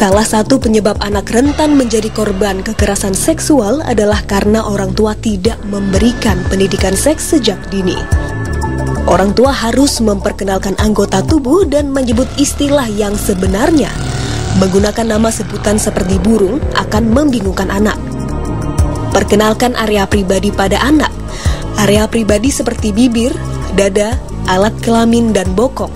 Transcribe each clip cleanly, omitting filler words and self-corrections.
Salah satu penyebab anak rentan menjadi korban kekerasan seksual adalah karena orang tua tidak memberikan pendidikan seks sejak dini. Orang tua harus memperkenalkan anggota tubuh dan menyebut istilah yang sebenarnya. Menggunakan nama sebutan seperti burung akan membingungkan anak. Perkenalkan area pribadi pada anak. Area pribadi seperti bibir, dada, alat kelamin, dan bokong.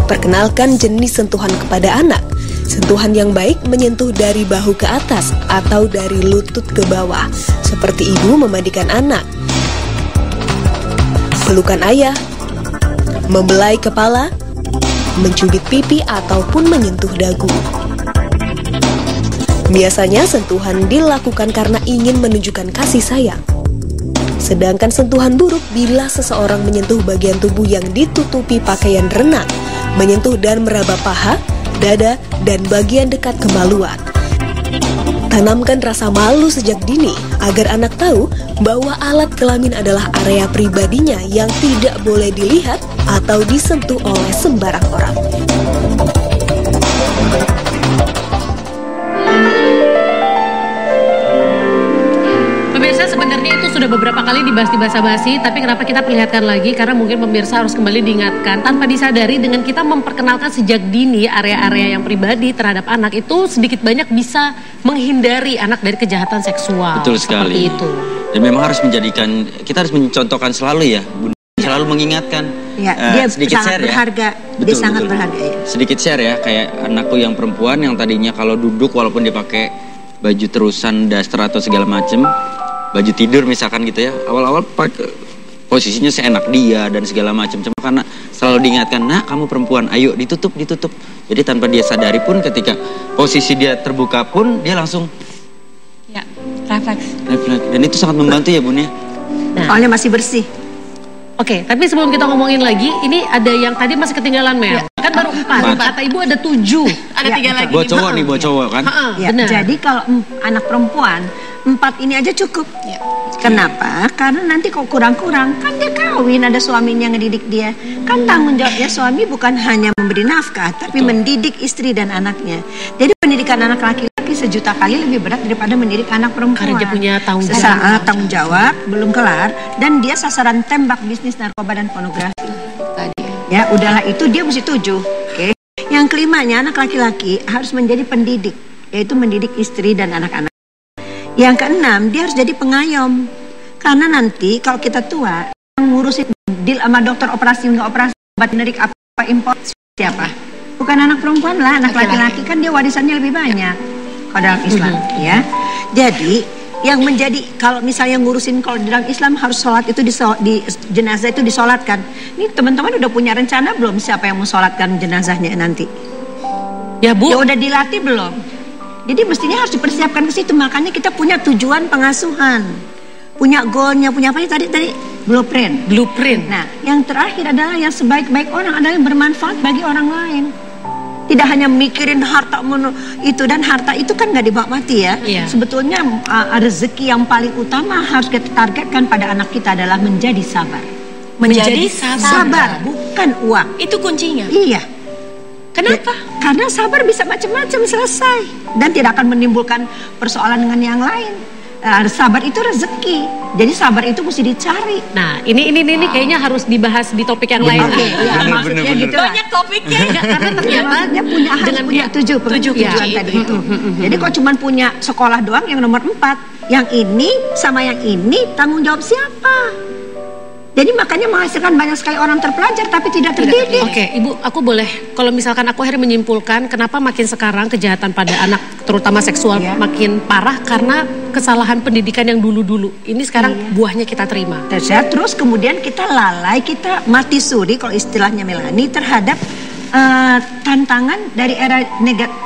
Perkenalkan jenis sentuhan kepada anak. Sentuhan yang baik menyentuh dari bahu ke atas atau dari lutut ke bawah, seperti ibu memandikan anak. Pelukan ayah, membelai kepala, mencubit pipi ataupun menyentuh dagu. Biasanya sentuhan dilakukan karena ingin menunjukkan kasih sayang. Sedangkan sentuhan buruk bila seseorang menyentuh bagian tubuh yang ditutupi pakaian renang, menyentuh dan meraba paha, dada, dan bagian dekat kemaluan. Tanamkan rasa malu sejak dini agar anak tahu bahwa alat kelamin adalah area pribadinya yang tidak boleh dilihat atau disentuh oleh sembarang orang. Pemirsa, sebenarnya itu sudah beberapa kali dibahas di basa-basi, tapi kenapa kita perlihatkan lagi? Karena mungkin pemirsa harus kembali diingatkan, tanpa disadari dengan kita memperkenalkan sejak dini area-area yang pribadi terhadap anak itu sedikit banyak bisa menghindari anak dari kejahatan seksual. Betul sekali. Seperti itu. Dan memang harus menjadikan, kita harus mencontohkan selalu ya, Bunda, selalu mengingatkan. Ya, dia sedikit sangat share berharga. Ya. Dia sangat berharga ya. Sedikit share ya, kayak anakku yang perempuan yang tadinya kalau duduk walaupun dia pakai baju terusan, daster atau segala macem, baju tidur misalkan gitu ya, awal-awal posisinya seenak dia dan segala macam. Cuma karena selalu diingatkan, nak kamu perempuan, ayo ditutup. Jadi tanpa dia sadari pun ketika posisi dia terbuka pun dia langsung Ya, refleks. Dan itu sangat membantu ya Bun ya. Nah, Soalnya masih bersih. Oke, tapi sebelum kita ngomongin lagi, ini ada yang tadi masih ketinggalan, Mel. Kan baru 4, kata ibu ada 7. Ada 3 lagi. Buat cowok nih, buat cowok kan. Ya, Benar. jadi kalau anak perempuan 4 ini aja cukup. Ya. Kenapa? Karena nanti kok kurang-kurang, kan dia kawin, ada suaminya ngedidik dia. Kan tanggung jawabnya suami bukan hanya memberi nafkah, tapi mendidik istri dan anaknya. Jadi pendidikan anak laki-laki sejuta kali lebih berat daripada mendidik anak perempuan. Karena dia punya tanggung jawab. Saat tanggung jawab belum kelar, dan dia sasaran tembak bisnis narkoba dan pornografi. Tadi. Ya, udahlah itu dia mesti 7. Oke. Yang kelimanya, anak laki-laki harus menjadi pendidik, yaitu mendidik istri dan anak-anak. Yang keenam, dia harus jadi pengayom. Karena nanti kalau kita tua, yang ngurusin deal sama dokter operasi nggak operasi, obat generik apa impor, siapa? Bukan anak perempuan lah, anak laki-laki kan dia warisannya lebih banyak kalau dalam Islam, ya. Jadi yang menjadi kalau misalnya ngurusin kalau di dalam Islam harus sholat itu di jenazah itu disolatkan. Ini teman-teman udah punya rencana belum siapa yang mau sholatkan jenazahnya nanti? Ya Bu. Ya udah dilatih belum? Jadi mestinya harus dipersiapkan ke situ. Makanya kita punya tujuan pengasuhan, punya goalnya, punya apa tadi blueprint. Nah, yang terakhir adalah yang sebaik-baik orang adalah yang bermanfaat bagi orang lain. Tidak hanya mikirin harta itu, dan harta itu kan nggak dibawa mati ya. Iya. Sebetulnya rezeki yang paling utama harus kita targetkan pada anak kita adalah menjadi sabar. Menjadi Sabar, bukan uang. Itu kuncinya. Iya. Kenapa? Karena sabar bisa macam-macam selesai dan tidak akan menimbulkan persoalan dengan yang lain. Sabar itu rezeki. Jadi sabar itu mesti dicari. Nah, ini kayaknya harus dibahas di topik yang lain. Oke, ya, maksudnya bener. gitu lah. Banyak topiknya. Karena ternyata Dia punya punya tujuan tadi itu. Jadi kok cuma punya sekolah doang yang nomor 4, yang ini sama yang ini tanggung jawab siapa? Jadi makanya menghasilkan banyak sekali orang terpelajar tapi tidak terdidik. Oke, Ibu, aku boleh, kalau misalkan aku akhirnya menyimpulkan kenapa makin sekarang kejahatan pada anak, terutama seksual, makin parah karena kesalahan pendidikan yang dulu-dulu. Ini sekarang buahnya kita terima. Terus kemudian kita lalai, kita mati suri kalau istilahnya Melani terhadap tantangan dari era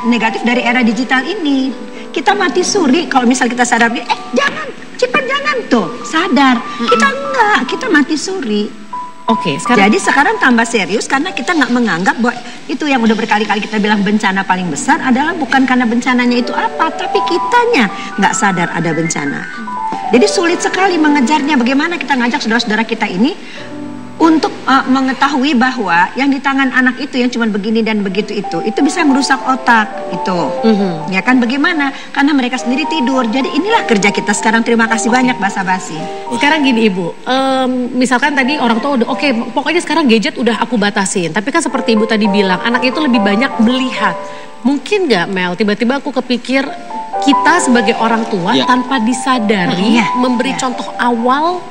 negatif dari era digital ini. Kita mati suri kalau misal kita sadar, jangan tuh sadar. Kita enggak, kita mati suri. Oke, sekarang Jadi sekarang tambah serius karena kita nggak menganggap bahwa itu yang udah berkali-kali kita bilang bencana paling besar adalah bukan karena bencananya itu apa, tapi kitanya nggak sadar ada bencana. Jadi sulit sekali mengejarnya. Bagaimana kita ngajak saudara-saudara kita ini untuk mengetahui bahwa yang di tangan anak itu yang cuma begini dan begitu itu bisa merusak otak itu. Ya kan, bagaimana? Karena mereka sendiri tidur. Jadi inilah kerja kita sekarang. Terima kasih banyak basa-basi. Sekarang gini Ibu, misalkan tadi orang tua udah oke, pokoknya sekarang gadget udah aku batasin. Tapi kan seperti Ibu tadi bilang, anak itu lebih banyak melihat. Mungkin nggak Mel, tiba-tiba aku kepikir kita sebagai orang tua tanpa disadari memberi contoh awal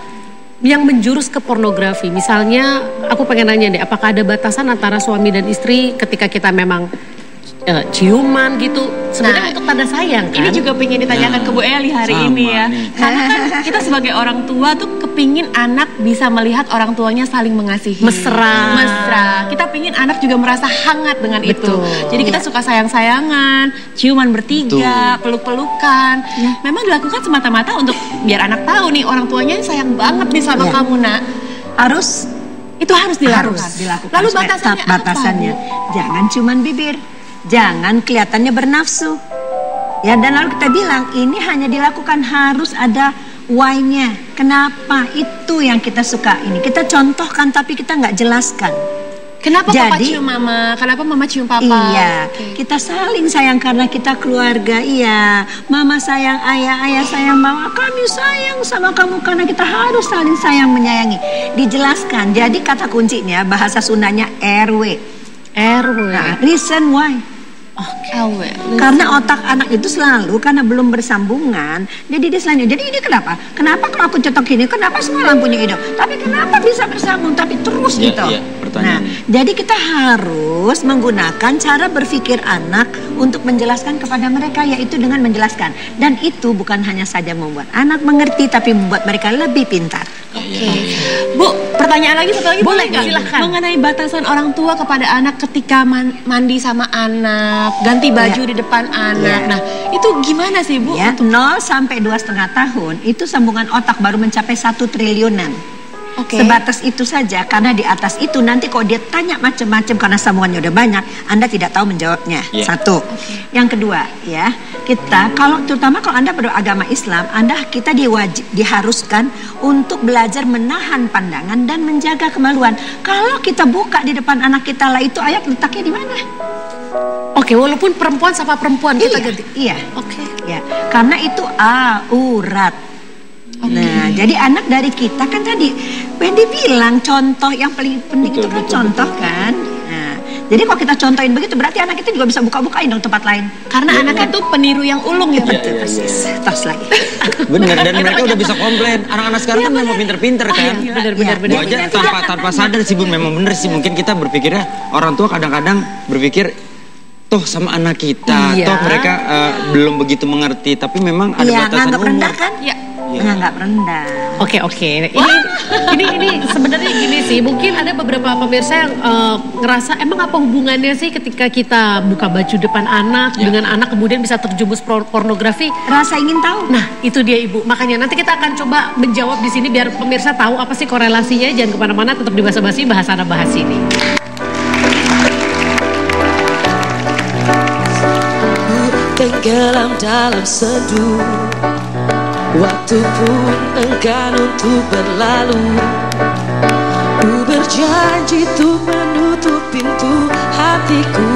yang menjurus ke pornografi. Misalnya aku pengen nanya deh, apakah ada batasan antara suami dan istri ketika kita memang ciuman gitu, sebenarnya untuk tanda sayang kan? Ini juga pengen ditanyakan ke Bu Eli hari ini ya. Karena kan kita sebagai orang tua tuh kepingin anak bisa melihat orang tuanya saling mengasihi. Mesra. Kita pingin anak juga merasa hangat dengan itu. Jadi kita suka sayang-sayangan, ciuman bertiga, peluk-pelukan. Memang dilakukan semata-mata untuk biar anak tahu nih orang tuanya sayang banget nih sama kamu, Nak. Itu harus dilakukan. Lalu batasannya apa, jangan ciuman bibir. Jangan kelihatannya bernafsu. Ya, dan lalu kita bilang ini hanya dilakukan harus ada why-nya. Kenapa? Itu yang kita suka ini. Kita contohkan tapi kita nggak jelaskan. Kenapa Papa cium Mama? Kenapa Mama cium Papa? Iya, kita saling sayang karena kita keluarga. Iya, Mama sayang ayah, ayah sayang mama. Kami sayang sama kamu karena kita harus saling sayang menyayangi. Dijelaskan. Jadi kata kuncinya bahasa Sundanya RW. Nah, reason why. Karena otak anak itu selalu karena belum bersambungan, jadi dia selalu jadi ini kenapa kalau aku cetok gini, kenapa semua lampunya hidup, tapi kenapa bisa bersambung tapi terus gitu. Nah, jadi kita harus menggunakan cara berpikir anak untuk menjelaskan kepada mereka, yaitu dengan menjelaskan, dan itu bukan hanya saja membuat anak mengerti tapi membuat mereka lebih pintar. Bu, pertanyaan lagi satu lagi boleh nggak? Silahkan. Mengenai batasan orang tua kepada anak ketika mandi sama anak, ganti baju di depan anak. Nah, itu gimana sih Bu? Ya, 0 sampai 2,5 tahun itu sambungan otak baru mencapai 1 triliunan. Sebatas itu saja, karena di atas itu nanti kalau dia tanya macam-macam karena sambungannya udah banyak, Anda tidak tahu menjawabnya. Satu. Yang kedua, ya, kita terutama kalau Anda beragama Islam, kita diharuskan untuk belajar menahan pandangan dan menjaga kemaluan. Kalau kita buka di depan anak kita lah, itu ayat letaknya di mana? Walaupun perempuan sama perempuan kita ganti. Iya. Ya, karena itu aurat. Nah, jadi anak dari kita kan tadi Wendy bilang contoh yang paling penting itu kan contoh kan. Nah, jadi kalau kita contohin begitu berarti anak itu juga bisa buka-bukain dong tempat lain. Karena anak itu peniru yang ulung ya. Betul, persis. Tos lagi. Bener, dan mereka udah bisa komplain. Anak-anak sekarang kan memang pinter-pinter kan. Bener. Bu aja tanpa sadar sih Bu, memang bener sih. Mungkin kita berpikirnya, orang tua kadang-kadang berpikir toh sama anak kita, toh mereka belum begitu mengerti, tapi memang ada batasan umur. Rendah kan? Nggak rendah. Oke. Ini sebenarnya gini sih, mungkin ada beberapa pemirsa yang ngerasa emang apa hubungannya sih ketika kita buka baju depan anak dengan anak kemudian bisa terjumus pornografi? Rasa ingin tahu. Nah, itu dia Ibu. Makanya nanti kita akan coba menjawab di sini biar pemirsa tahu apa sih korelasinya. Jangan kemana-mana, tetap di Basa-Basi, bahasa anak bahas ini. Tenggelam dalam sendu, waktu pun enggan untuk berlalu. Ku berjanji untuk menutup pintu hatiku